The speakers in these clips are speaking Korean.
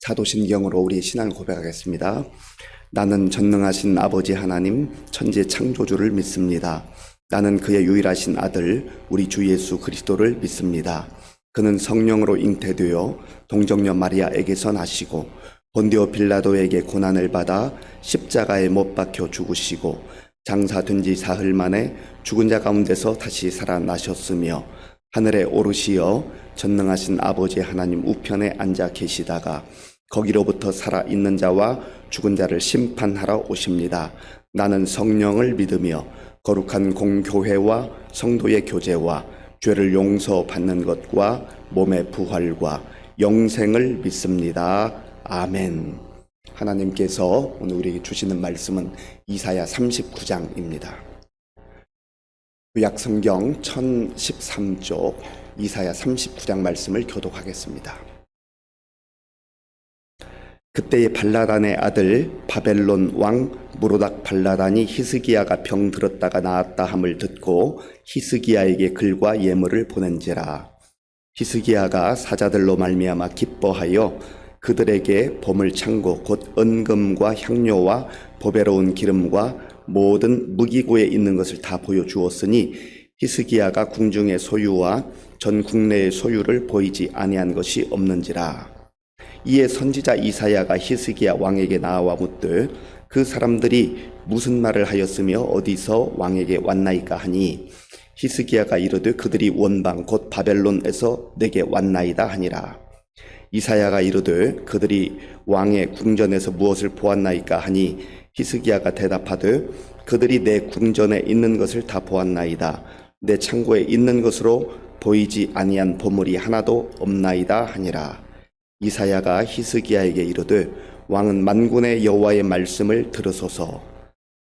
사도신경으로 우리 신앙을 고백하겠습니다. 나는 전능하신 아버지 하나님 천지 창조주를 믿습니다. 나는 그의 유일하신 아들 우리 주 예수 그리스도를 믿습니다. 그는 성령으로 잉태되어 동정녀 마리아에게서 나시고 본디오 빌라도에게 고난을 받아 십자가에 못 박혀 죽으시고 장사된 지 사흘 만에 죽은 자 가운데서 다시 살아나셨으며 하늘에 오르시어 전능하신 아버지 하나님 우편에 앉아 계시다가 거기로부터 살아있는 자와 죽은 자를 심판하러 오십니다. 나는 성령을 믿으며 거룩한 공교회와 성도의 교제와 죄를 용서받는 것과 몸의 부활과 영생을 믿습니다. 아멘. 하나님께서 오늘 우리에게 주시는 말씀은 이사야 39장입니다. 구약성경 1013쪽 이사야 39장 말씀을 교독하겠습니다. 그때의 발라단의 아들 바벨론 왕 무로닥 발라단이 히스기야가 병들었다가 나았다 함을 듣고 히스기야에게 글과 예물을 보낸지라. 히스기야가 사자들로 말미암아 기뻐하여 그들에게 보물창고 곧 은금과 향료와 보배로운 기름과 모든 무기고에 있는 것을 다 보여주었으니 히스기야가 궁중의 소유와 전 국내의 소유를 보이지 아니한 것이 없는지라. 이에 선지자 이사야가 히스기야 왕에게 나와 묻되 그 사람들이 무슨 말을 하였으며 어디서 왕에게 왔나이까 하니 히스기야가 이르되 그들이 원방 곧 바벨론에서 내게 왔나이다 하니라. 이사야가 이르되 그들이 왕의 궁전에서 무엇을 보았나이까 하니 히스기야가 대답하되 그들이 내 궁전에 있는 것을 다 보았나이다. 내 창고에 있는 것으로 보이지 아니한 보물이 하나도 없나이다 하니라. 이사야가 히스기야에게 이르되 왕은 만군의 여호와의 말씀을 들으소서.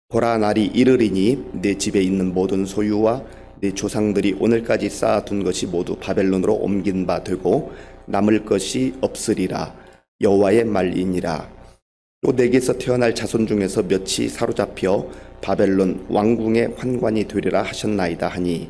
보라, 날이 이르리니 내 집에 있는 모든 소유와 내 조상들이 오늘까지 쌓아둔 것이 모두 바벨론으로 옮긴 바 되고 남을 것이 없으리라. 여호와의 말이니라. 또 내게서 태어날 자손 중에서 몇이 사로잡혀 바벨론 왕궁의 환관이 되리라 하셨나이다 하니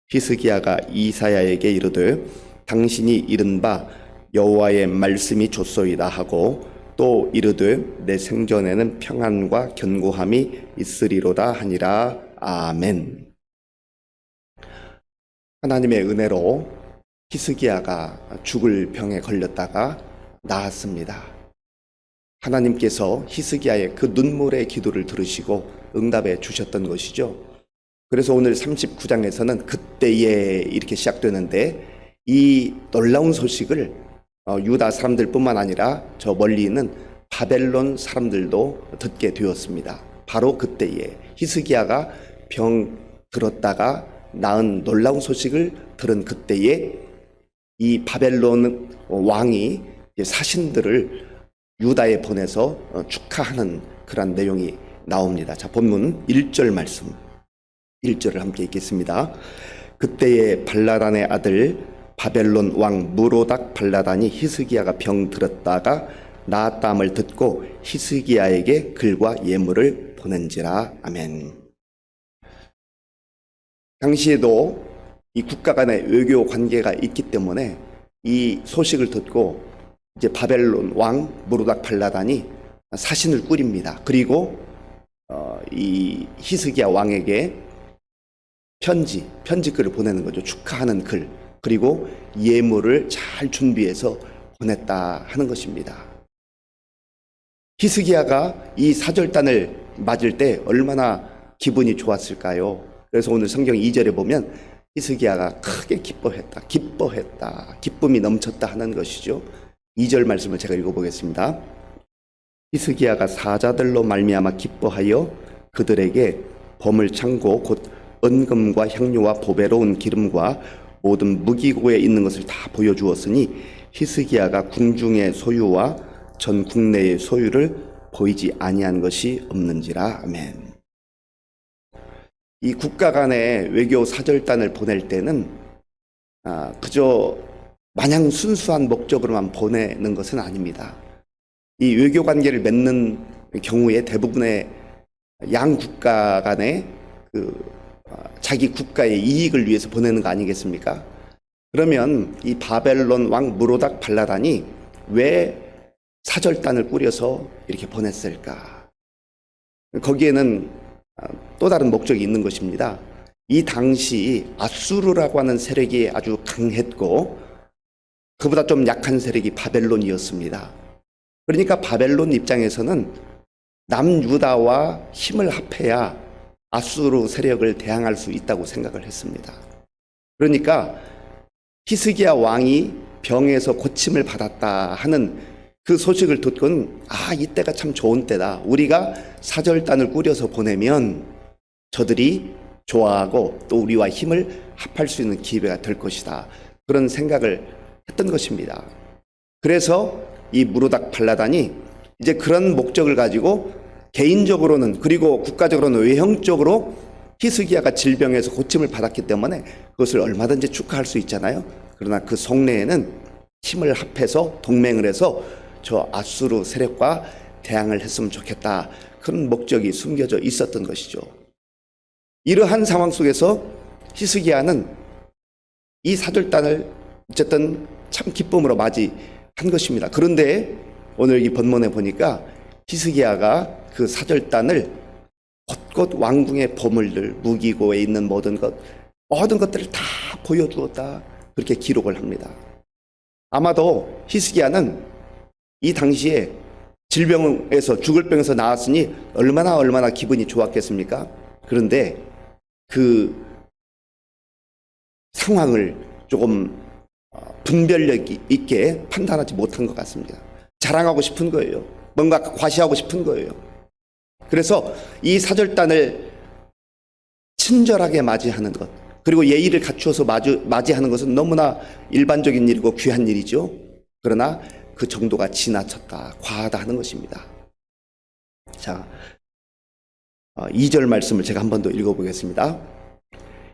히스기야가 이사야에게 이르되 당신이 이른 바 여호와의 말씀이 좋소이다 하고 또 이르되 내 생전에는 평안과 견고함이 있으리로다 하니라. 아멘. 하나님의 은혜로 히스기야가 죽을 병에 걸렸다가 나았습니다. 하나님께서 히스기야의 그 눈물의 기도를 들으시고 응답해 주셨던 것이죠. 그래서 오늘 39장에서는 그때에 이렇게 시작되는데 이 놀라운 소식을 유다 사람들뿐만 아니라 저 멀리 있는 바벨론 사람들도 듣게 되었습니다. 바로 그때에 히스기야가 병 들었다가 나은 놀라운 소식을 들은 그때에 이 바벨론 왕이 사신들을 유다에 보내서 축하하는 그런 내용이 나옵니다. 자, 본문 1절 말씀 1절을 함께 읽겠습니다. 그때에 발라단의 아들 바벨론 왕 무로닥 발라단이 히스기야가 병 들었다가 나았다함을 듣고 히스기야에게 글과 예물을 보낸지라. 아멘. 당시에도 이 국가 간의 외교 관계가 있기 때문에 이 소식을 듣고 이제 바벨론 왕 무로닥 발라단이 사신을 꾸립니다. 그리고 이 히스기야 왕에게 편지글을 보내는 거죠. 축하하는 글. 그리고 예물을 잘 준비해서 보냈다 하는 것입니다. 히스기야가 이 사절단을 맞을 때 얼마나 기분이 좋았을까요? 그래서 오늘 성경 2절에 보면 히스기야가 크게 기뻐했다. 기쁨이 넘쳤다 하는 것이죠. 2절 말씀을 제가 읽어보겠습니다. 히스기야가 사자들로 말미암아 기뻐하여 그들에게 보물창고 곧 은금과 향료와 보배로운 기름과 모든 무기고에 있는 것을 다 보여주었으니 히스기야가 궁중의 소유와 전 국내의 소유를 보이지 아니한 것이 없는지라. 아멘. 이 국가 간의 외교 사절단을 보낼 때는 그저 마냥 순수한 목적으로만 보내는 것은 아닙니다. 이 외교 관계를 맺는 경우에 대부분의 양 국가 간의 자기 국가의 이익을 위해서 보내는 거 아니겠습니까? 그러면 이 바벨론 왕 무로닥 발라단이 왜 사절단을 꾸려서 이렇게 보냈을까? 거기에는 또 다른 목적이 있는 것입니다. 이 당시 아수르라고 하는 세력이 아주 강했고 그보다 좀 약한 세력이 바벨론이었습니다. 그러니까 바벨론 입장에서는 남유다와 힘을 합해야 아수르 세력을 대항할 수 있다고 생각을 했습니다. 그러니까 히스기야 왕이 병에서 고침을 받았다 하는 그 소식을 듣고는 이때가 참 좋은 때다. 우리가 사절단을 꾸려서 보내면 저들이 좋아하고 또 우리와 힘을 합할 수 있는 기회가 될 것이다. 그런 생각을 했던 것입니다. 그래서 이 무로닥 발라단이 이제 그런 목적을 가지고 개인적으로는 그리고 국가적으로는 외형적으로 히스기야가 질병에서 고침을 받았기 때문에 그것을 얼마든지 축하할 수 있잖아요. 그러나 그 속내에는 힘을 합해서 동맹을 해서 저 아수르 세력과 대항을 했으면 좋겠다. 그런 목적이 숨겨져 있었던 것이죠. 이러한 상황 속에서 히스기야는 이 사절단을 어쨌든 참 기쁨으로 맞이한 것입니다. 그런데 오늘 이 본문에 보니까 히스기야가 그 사절단을 곳곳 왕궁의 보물들, 무기고에 있는 모든 것들을 다 보여주었다. 그렇게 기록을 합니다. 아마도 히스기야는 이 당시에 질병에서 죽을 병에서 나았으니 얼마나 기분이 좋았겠습니까? 그런데 그 상황을 조금 분별력 있게 판단하지 못한 것 같습니다. 자랑하고 싶은 거예요. 뭔가 과시하고 싶은 거예요. 그래서 이 사절단을 친절하게 맞이하는 것, 그리고 예의를 갖추어서 맞이하는 것은 너무나 일반적인 일이고 귀한 일이죠. 그러나 그 정도가 지나쳤다, 과하다 하는 것입니다. 자, 2절 말씀을 제가 한 번 더 읽어보겠습니다.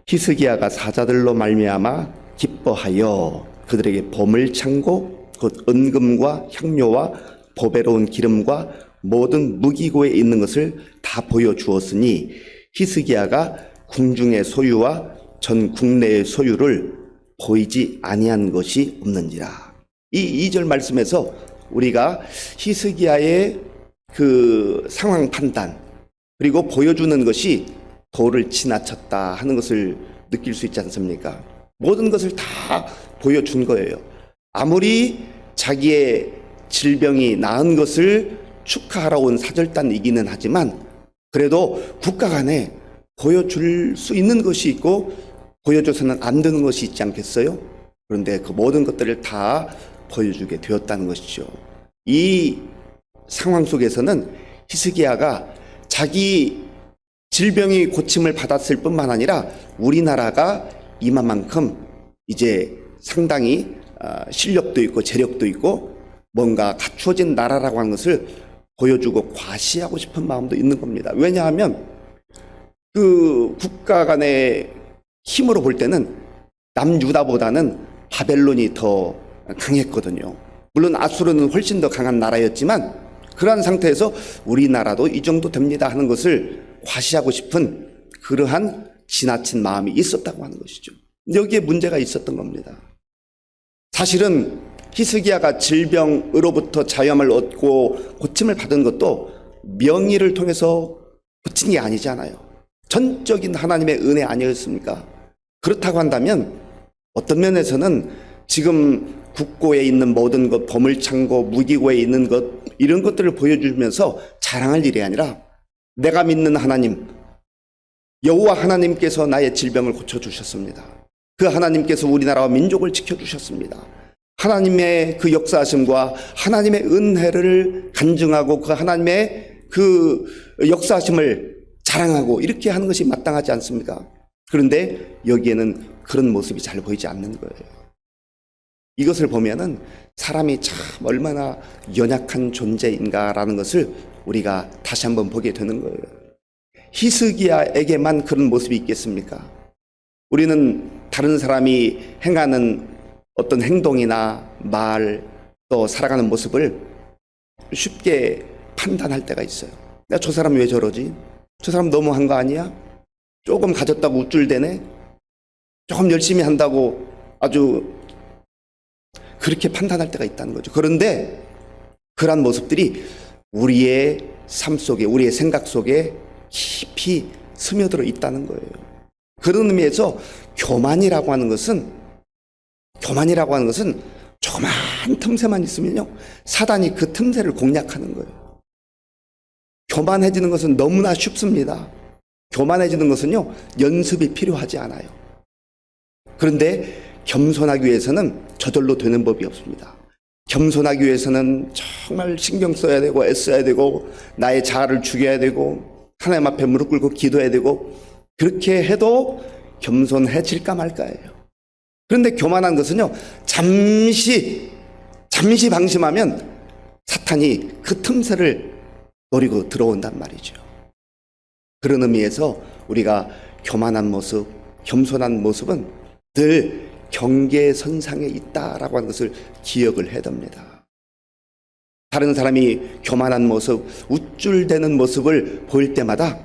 히스기야가 사자들로 말미암아 기뻐하여 그들에게 보물 창고 곧 은금과 향료와 보배로운 기름과 모든 무기고에 있는 것을 다 보여주었으니 히스기야가 궁중의 소유와 전 국내의 소유를 보이지 아니한 것이 없는지라. 이 2절 말씀에서 우리가 히스기야의 그 상황 판단 그리고 보여주는 것이 도를 지나쳤다 하는 것을 느낄 수 있지 않습니까? 모든 것을 다 보여준 거예요. 아무리 자기의 질병이 나은 것을 축하하러 온 사절단이기는 하지만 그래도 국가 간에 보여줄 수 있는 것이 있고 보여줘서는 안 되는 것이 있지 않겠어요? 그런데 그 모든 것들을 다 보여주게 되었다는 것이죠. 이 상황 속에서는 히스기야가 자기 질병이 고침을 받았을 뿐만 아니라 우리나라가 이만큼 이제 상당히 실력도 있고 재력도 있고 뭔가 갖추어진 나라라고 하는 것을 보여주고 과시하고 싶은 마음도 있는 겁니다. 왜냐하면 그 국가 간의 힘으로 볼 때는 남유다보다는 바벨론이 더 강했거든요. 물론 아수르는 훨씬 더 강한 나라였지만 그러한 상태에서 우리나라도 이 정도 됩니다 하는 것을 과시하고 싶은 그러한 지나친 마음이 있었다고 하는 것이죠. 여기에 문제가 있었던 겁니다. 사실은 히스기야가 질병으로부터 자유함을 얻고 고침을 받은 것도 명의를 통해서 고친 게 아니잖아요. 전적인 하나님의 은혜 아니었습니까? 그렇다고 한다면 어떤 면에서는 지금 국고에 있는 모든 것, 보물창고, 무기고에 있는 것 이런 것들을 보여주면서 자랑할 일이 아니라 내가 믿는 하나님, 여호와 하나님께서 나의 질병을 고쳐주셨습니다. 그 하나님께서 우리나라와 민족을 지켜주셨습니다. 하나님의 그 역사하심과 하나님의 은혜를 간증하고 그 하나님의 그 역사하심을 자랑하고 이렇게 하는 것이 마땅하지 않습니까? 그런데 여기에는 그런 모습이 잘 보이지 않는 거예요. 이것을 보면은 사람이 참 얼마나 연약한 존재인가라는 것을 우리가 다시 한번 보게 되는 거예요. 히스기야에게만 그런 모습이 있겠습니까? 우리는 다른 사람이 행하는 어떤 행동이나 말, 또 살아가는 모습을 쉽게 판단할 때가 있어요. 야, 저 사람 왜 저러지? 저 사람 너무한 거 아니야? 조금 가졌다고 우쭐대네? 조금 열심히 한다고 아주 그렇게 판단할 때가 있다는 거죠. 그런데 그러한 모습들이 우리의 삶 속에, 우리의 생각 속에 깊이 스며들어 있다는 거예요. 그런 의미에서 교만이라고 하는 것은 조그만 틈새만 있으면요, 사단이 그 틈새를 공략하는 거예요. 교만해지는 것은 너무나 쉽습니다. 교만해지는 것은요, 연습이 필요하지 않아요. 그런데 겸손하기 위해서는 저절로 되는 법이 없습니다. 겸손하기 위해서는 정말 신경 써야 되고 애써야 되고 나의 자아를 죽여야 되고 하나님 앞에 무릎 꿇고 기도해야 되고, 그렇게 해도 겸손해질까 말까예요. 그런데 교만한 것은요, 잠시 방심하면 사탄이 그 틈새를 노리고 들어온단 말이죠. 그런 의미에서 우리가 교만한 모습, 겸손한 모습은 늘 경계선상에 있다라고 하는 것을 기억을 해야 됩니다. 다른 사람이 교만한 모습, 우쭐대는 모습을 보일 때마다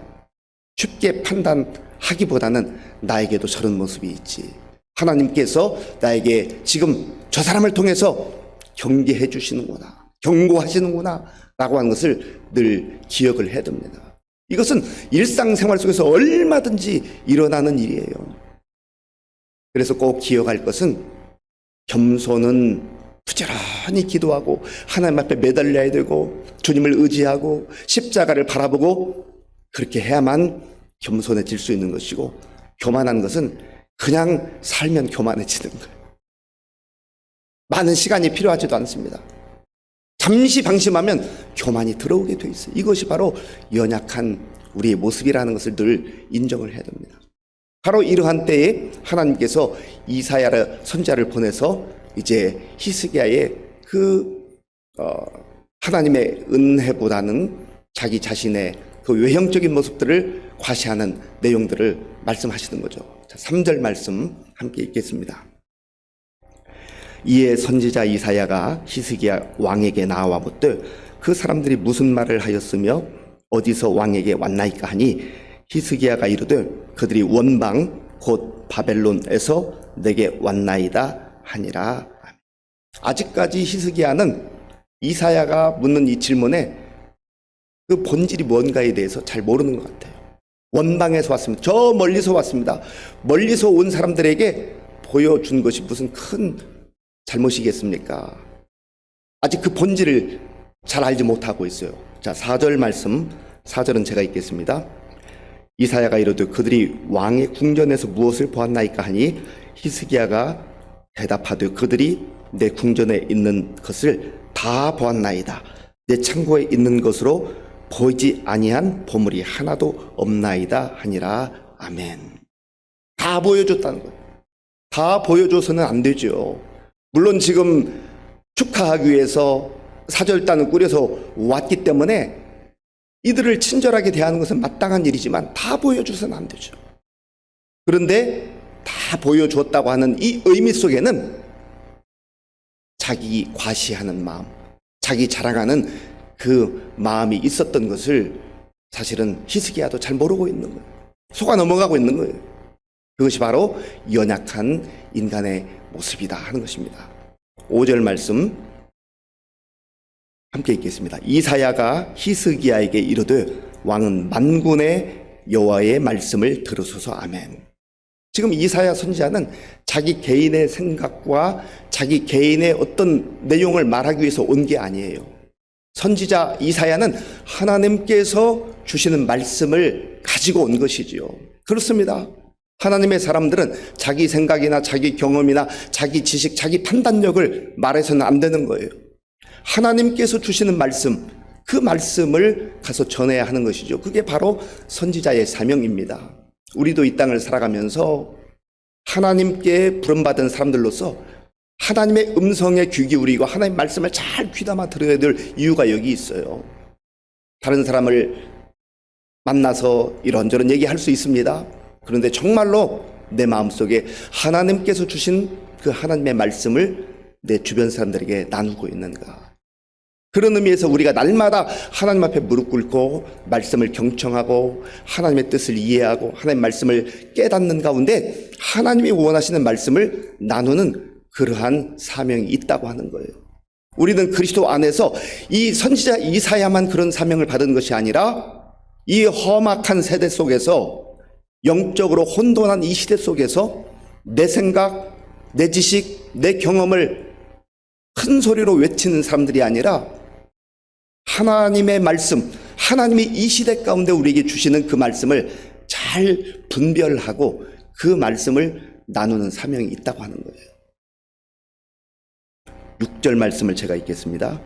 쉽게 판단하기보다는 나에게도 저런 모습이 있지, 하나님께서 나에게 지금 저 사람을 통해서 경계해 주시는구나, 경고하시는구나 라고 하는 것을 늘 기억을 해야 됩니다. 이것은 일상생활 속에서 얼마든지 일어나는 일이에요. 그래서 꼭 기억할 것은, 겸손은 부지런히 기도하고 하나님 앞에 매달려야 되고 주님을 의지하고 십자가를 바라보고 그렇게 해야만 겸손해질 수 있는 것이고, 교만한 것은 그냥 살면 교만해지는 거예요. 많은 시간이 필요하지도 않습니다. 잠시 방심하면 교만이 들어오게 돼 있어요. 이것이 바로 연약한 우리의 모습이라는 것을 늘 인정을 해야 됩니다. 바로 이러한 때에 하나님께서 이사야 선지자를 보내서 이제 히스기야의 하나님의 은혜보다는 자기 자신의 그 외형적인 모습들을 과시하는 내용들을 말씀하시는 거죠. 자, 3절 말씀 함께 읽겠습니다. 이에 선지자 이사야가 히스기야 왕에게 나와 묻되 그 사람들이 무슨 말을 하였으며 어디서 왕에게 왔나이까 하니 히스기야가 이르되 그들이 원방 곧 바벨론에서 내게 왔나이다 하니라. 아직까지 히스기야는 이사야가 묻는 이 질문에 그 본질이 뭔가에 대해서 잘 모르는 것 같아요. 원방에서 왔습니다. 저 멀리서 왔습니다. 멀리서 온 사람들에게 보여준 것이 무슨 큰 잘못이겠습니까? 아직 그 본질을 잘 알지 못하고 있어요. 자, 4절 말씀, 4절은 제가 읽겠습니다. 이사야가 이르되 그들이 왕의 궁전에서 무엇을 보았나이까 하니 히스기야가 대답하되 그들이 내 궁전에 있는 것을 다 보았나이다. 내 창고에 있는 것으로 보이지 아니한 보물이 하나도 없나이다 하니라. 아멘. 다 보여줬다는 거예요. 다 보여줘서는 안 되죠. 물론 지금 축하하기 위해서 사절단을 꾸려서 왔기 때문에 이들을 친절하게 대하는 것은 마땅한 일이지만 다 보여줘서는 안 되죠. 그런데 다 보여줬다고 하는 이 의미 속에는 자기 과시하는 마음, 자기 자랑하는 그 마음이 있었던 것을 사실은 히스기야도 잘 모르고 있는 거예요. 속아 넘어가고 있는 거예요. 그것이 바로 연약한 인간의 모습이다 하는 것입니다. 5절 말씀 함께 읽겠습니다. 이사야가 히스기야에게 이르되 왕은 만군의 여호와의 말씀을 들으소서. 아멘. 지금 이사야 선지자는 자기 개인의 생각과 자기 개인의 어떤 내용을 말하기 위해서 온 게 아니에요. 선지자 이사야는 하나님께서 주시는 말씀을 가지고 온 것이지요. 그렇습니다. 하나님의 사람들은 자기 생각이나 자기 경험이나 자기 지식, 자기 판단력을 말해서는 안 되는 거예요. 하나님께서 주시는 말씀, 그 말씀을 가서 전해야 하는 것이죠. 그게 바로 선지자의 사명입니다. 우리도 이 땅을 살아가면서 하나님께 부름받은 사람들로서 하나님의 음성에 귀 기울이고 하나님의 말씀을 잘 귀담아 들어야 될 이유가 여기 있어요. 다른 사람을 만나서 이런저런 얘기할 수 있습니다. 그런데 정말로 내 마음속에 하나님께서 주신 그 하나님의 말씀을 내 주변 사람들에게 나누고 있는가? 그런 의미에서 우리가 날마다 하나님 앞에 무릎 꿇고 말씀을 경청하고 하나님의 뜻을 이해하고 하나님의 말씀을 깨닫는 가운데 하나님이 원하시는 말씀을 나누는 그러한 사명이 있다고 하는 거예요. 우리는 그리스도 안에서 이 선지자 이사야만 그런 사명을 받은 것이 아니라 이 험악한 세대 속에서, 영적으로 혼돈한 이 시대 속에서 내 생각, 내 지식, 내 경험을 큰 소리로 외치는 사람들이 아니라 하나님의 말씀, 하나님이 이 시대 가운데 우리에게 주시는 그 말씀을 잘 분별하고 그 말씀을 나누는 사명이 있다고 하는 거예요. 6절 말씀을 제가 읽겠습니다.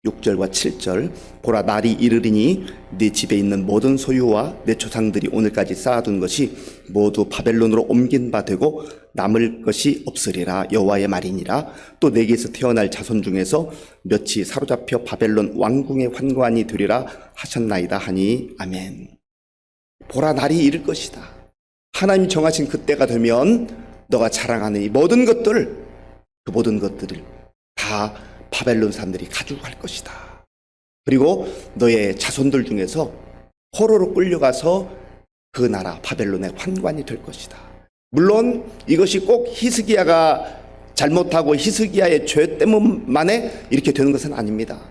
6절과 7절. 보라, 날이 이르리니 네 집에 있는 모든 소유와 내 조상들이 오늘까지 쌓아둔 것이 모두 바벨론으로 옮긴 바 되고 남을 것이 없으리라. 여호와의 말이니라. 또 내게서 태어날 자손 중에서 몇이 사로잡혀 바벨론 왕궁의 환관이 되리라 하셨나이다 하니 아멘. 보라, 날이 이를 것이다. 하나님이 정하신 그때가 되면 너가 자랑하는 이 모든 것들을, 그 모든 것들을 다 바벨론 사람들이 가지고 갈 것이다. 그리고 너의 자손들 중에서 포로로 끌려가서 그 나라 바벨론의 환관이 될 것이다. 물론 이것이 꼭 히스기야가 잘못하고 히스기야의 죄 때문만에 이렇게 되는 것은 아닙니다.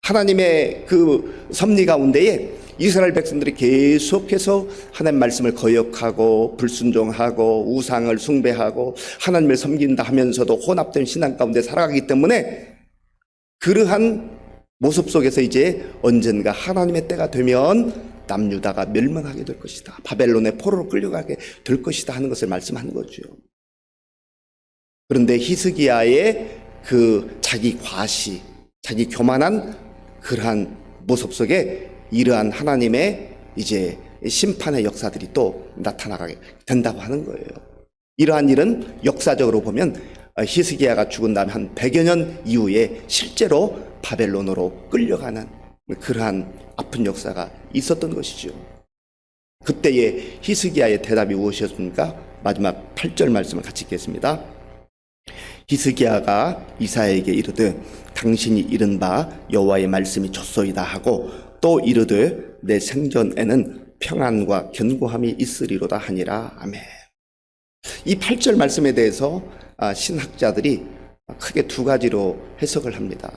하나님의 그 섭리 가운데에 이스라엘 백성들이 계속해서 하나님 말씀을 거역하고 불순종하고 우상을 숭배하고 하나님을 섬긴다 하면서도 혼합된 신앙 가운데 살아가기 때문에 그러한 모습 속에서 이제 언젠가 하나님의 때가 되면 남유다가 멸망하게 될 것이다. 바벨론의 포로로 끌려가게 될 것이다 하는 것을 말씀하는 거죠. 그런데 히스기야의 그 자기 과시, 자기 교만한 그러한 모습 속에 이러한 하나님의 이제 심판의 역사들이 또 나타나게 된다고 하는 거예요. 이러한 일은 역사적으로 보면 히스기야가 죽은 다음에 한 100여 년 이후에 실제로 바벨론으로 끌려가는 그러한 아픈 역사가 있었던 것이죠. 그때의 히스기야의 대답이 무엇이었습니까? 마지막 8절 말씀을 같이 읽겠습니다. 히스기야가 이사야에게 이르되 당신이 이른 바 여호와의 말씀이 좋소이다 하고 또 이르되 내 생전에는 평안과 견고함이 있으리로다 하니라. 아멘. 이 8절 말씀에 대해서 신학자들이 크게 두 가지로 해석을 합니다.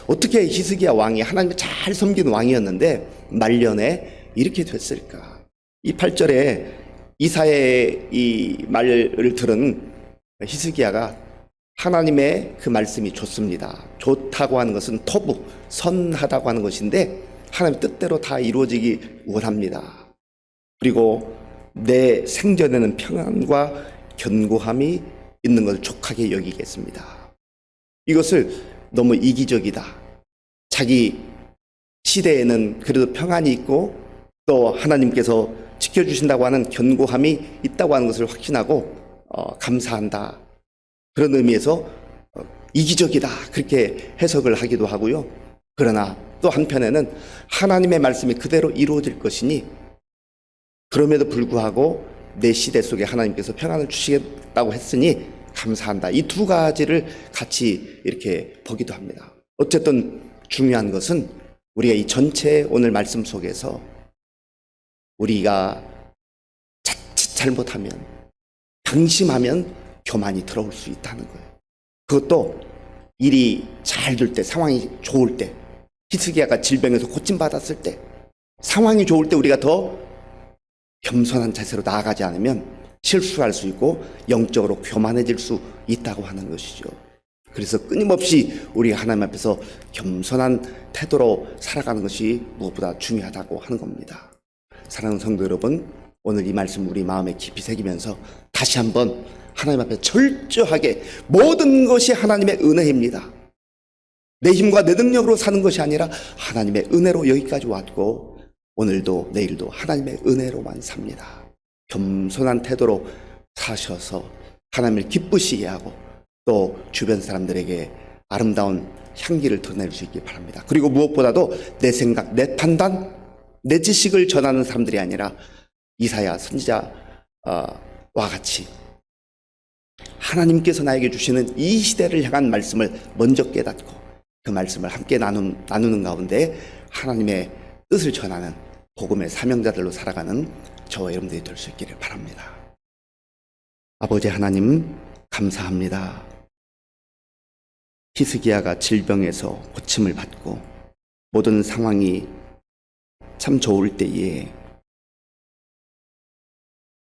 어떻게 히스기야 왕이 하나님을 잘 섬기는 왕이었는데 말년에 이렇게 됐을까? 이 8절에 이사야의 이 말을 들은 히스기야가 하나님의 그 말씀이 좋습니다. 좋다고 하는 것은 토부, 선하다고 하는 것인데 하나님 뜻대로 다 이루어지기 원합니다. 그리고 내 생전에는 평안과 견고함이 있는 것을 족하게 여기겠습니다. 이것을 너무 이기적이다. 자기 시대에는 그래도 평안이 있고 또 하나님께서 지켜주신다고 하는 견고함이 있다고 하는 것을 확신하고 감사한다. 그런 의미에서 이기적이다. 그렇게 해석을 하기도 하고요. 그러나 또 한편에는 하나님의 말씀이 그대로 이루어질 것이니 그럼에도 불구하고 내 시대 속에 하나님께서 평안을 주시겠다고 했으니 감사한다. 이 두 가지를 같이 이렇게 보기도 합니다. 어쨌든 중요한 것은 우리가 이 전체 오늘 말씀 속에서 우리가 자칫 잘못하면, 방심하면 교만이 들어올 수 있다는 거예요. 그것도 일이 잘 될 때, 상황이 좋을 때, 히스기야가 질병에서 고침받았을 때, 상황이 좋을 때 우리가 더 겸손한 자세로 나아가지 않으면 실수할 수 있고 영적으로 교만해질 수 있다고 하는 것이죠. 그래서 끊임없이 우리가 하나님 앞에서 겸손한 태도로 살아가는 것이 무엇보다 중요하다고 하는 겁니다. 사랑하는 성도 여러분, 오늘 이 말씀 우리 마음에 깊이 새기면서 다시 한번 하나님 앞에 철저하게 모든 것이 하나님의 은혜입니다. 내 힘과 내 능력으로 사는 것이 아니라 하나님의 은혜로 여기까지 왔고 오늘도 내일도 하나님의 은혜로만 삽니다. 겸손한 태도로 사셔서 하나님을 기쁘시게 하고 또 주변 사람들에게 아름다운 향기를 드러낼 수 있기 바랍니다. 그리고 무엇보다도 내 생각, 내 판단, 내 지식을 전하는 사람들이 아니라 이사야 선지자와 같이 하나님께서 나에게 주시는 이 시대를 향한 말씀을 먼저 깨닫고 그 말씀을 함께 나누는 가운데 하나님의 뜻을 전하는 복음의 사명자들로 살아가는 저와 여러분들이 될 수 있기를 바랍니다. 아버지 하나님 감사합니다. 히스기야가 질병에서 고침을 받고 모든 상황이 참 좋을 때에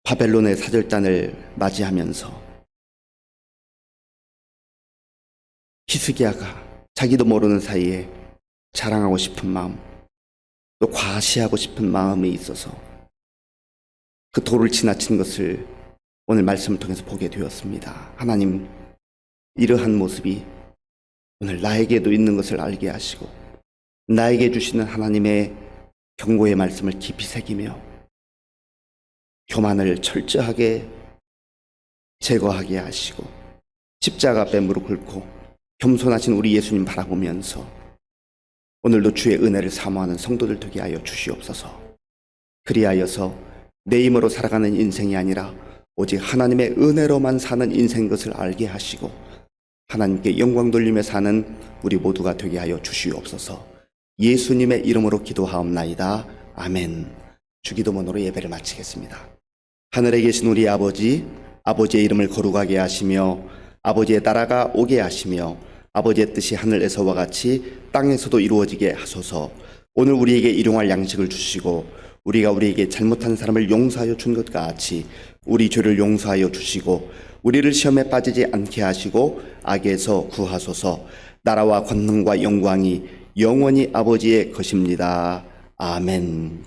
바벨론의 사절단을 맞이하면서 히스기야가 자기도 모르는 사이에 자랑하고 싶은 마음, 또 과시하고 싶은 마음이 있어서 그 도를 지나친 것을 오늘 말씀을 통해서 보게 되었습니다. 하나님, 이러한 모습이 오늘 나에게도 있는 것을 알게 하시고 나에게 주시는 하나님의 경고의 말씀을 깊이 새기며 교만을 철저하게 제거하게 하시고 십자가 앞에 무릎 꿇고 겸손하신 우리 예수님 바라보면서 오늘도 주의 은혜를 사모하는 성도들 되게 하여 주시옵소서. 그리하여서 내 힘으로 살아가는 인생이 아니라 오직 하나님의 은혜로만 사는 인생인 것을 알게 하시고 하나님께 영광 돌리며 사는 우리 모두가 되게 하여 주시옵소서. 예수님의 이름으로 기도하옵나이다. 아멘. 주기도문으로 예배를 마치겠습니다. 하늘에 계신 우리 아버지, 아버지의 이름을 거룩하게 하시며 아버지의 나라가 오게 하시며 아버지의 뜻이 하늘에서와 같이 땅에서도 이루어지게 하소서. 오늘 우리에게 일용할 양식을 주시고 우리가 우리에게 잘못한 사람을 용서하여 준 것 같이 우리 죄를 용서하여 주시고 우리를 시험에 빠지지 않게 하시고 악에서 구하소서. 나라와 권능과 영광이 영원히 아버지의 것입니다. 아멘.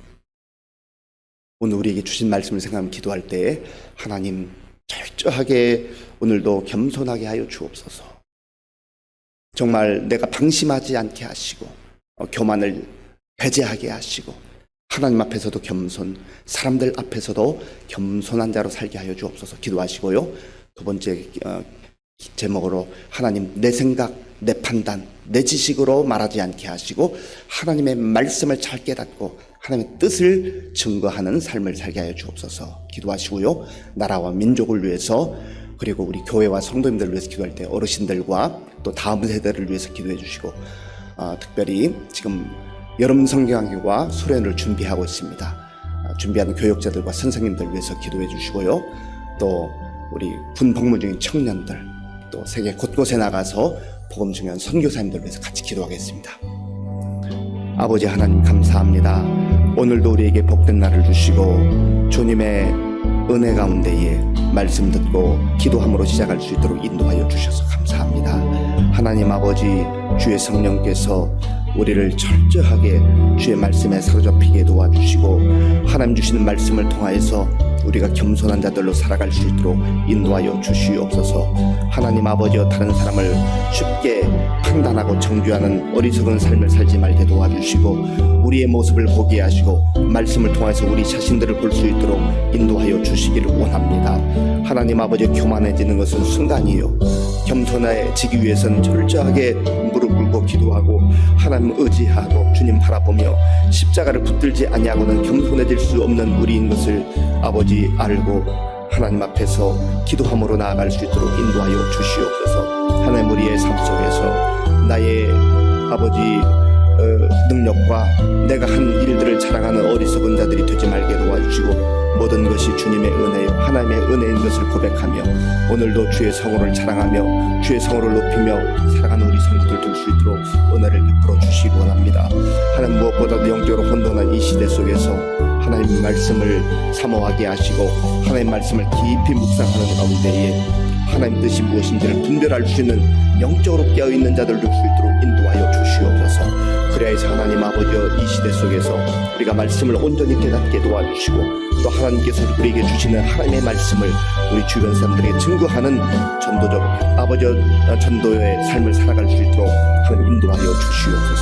오늘 우리에게 주신 말씀을 생각하며 기도할 때 하나님 철저하게 오늘도 겸손하게 하여 주옵소서. 정말 내가 방심하지 않게 하시고 교만을 배제하게 하시고 하나님 앞에서도 겸손, 사람들 앞에서도 겸손한 자로 살게 하여 주옵소서. 기도하시고요. 두 번째 제목으로 하나님, 내 생각, 내 판단, 내 지식으로 말하지 않게 하시고 하나님의 말씀을 잘 깨닫고 하나님의 뜻을 증거하는 삶을 살게 하여 주옵소서. 기도하시고요. 나라와 민족을 위해서 그리고 우리 교회와 성도님들을 위해서 기도할 때 어르신들과 또 다음 세대를 위해서 기도해 주시고 특별히 지금 여름 성경학교와 수련을 준비하고 있습니다. 준비하는 교육자들과 선생님들 위해서 기도해 주시고요. 또 우리 군 복무 중인 청년들, 또 세계 곳곳에 나가서 복음 중요한 선교사님들 위해서 같이 기도하겠습니다. 아버지 하나님 감사합니다. 오늘도 우리에게 복된 날을 주시고 주님의 은혜 가운데에 말씀 듣고 기도함으로 시작할 수 있도록 인도하여 주셔서 감사합니다. 하나님 아버지, 주의 성령께서 우리를 철저하게 주의 말씀에 사로잡히게 도와주시고 하나님 주시는 말씀을 통하여서 우리가 겸손한 자들로 살아갈 수 있도록 인도하여 주시옵소서. 하나님 아버지여, 다른 사람을 쉽게 판단하고 정죄하는 어리석은 삶을 살지 말게 도와주시고 우리의 모습을 보게 하시고 말씀을 통해서 우리 자신들을 볼 수 있도록 인도하여 주시기를 원합니다. 하나님 아버지, 교만해지는 것은 순간이요, 겸손해지기 위해서는 철저하게 무릎 꿇고 기도하고 하나님 의지하고 주님 바라보며 십자가를 붙들지 아니하고는 겸손해질 수 없는 우리인 것을 아버지 알고 하나님 앞에서 기도함으로 나아갈 수 있도록 인도하여 주시옵소서. 하나님, 우리의 삶 속에서 나의 아버지 능력과 내가 한 일들을 자랑하는 어리석은 자들이 되지 말게 도와주시고 모든 것이 주님의 은혜요 하나님의 은혜인 것을 고백하며 오늘도 주의 성호를 자랑하며 주의 성호를 높이며 살아가는 우리 성도들 될 수 있도록 은혜를 베풀어 주시기 원합니다. 하나님, 무엇보다도 영적으로 혼돈한 이 시대 속에서 하나님 말씀을 사모하게 하시고 하나님 말씀을 깊이 묵상하는 가운데에 하나님 뜻이 무엇인지를 분별할 수 있는 영적으로 깨어있는 자들 될 수 있도록 인도하여 주시옵소서. 그래야지 하나님 아버지여, 이 시대 속에서 우리가 말씀을 온전히 깨닫게 도와주시고 또 하나님께서 우리에게 주시는 하나님의 말씀을 우리 주변 사람들에게 증거하는 전도적 아버지여 전도의 삶을 살아갈 수 있도록 하나님 인도하여 주시옵소서.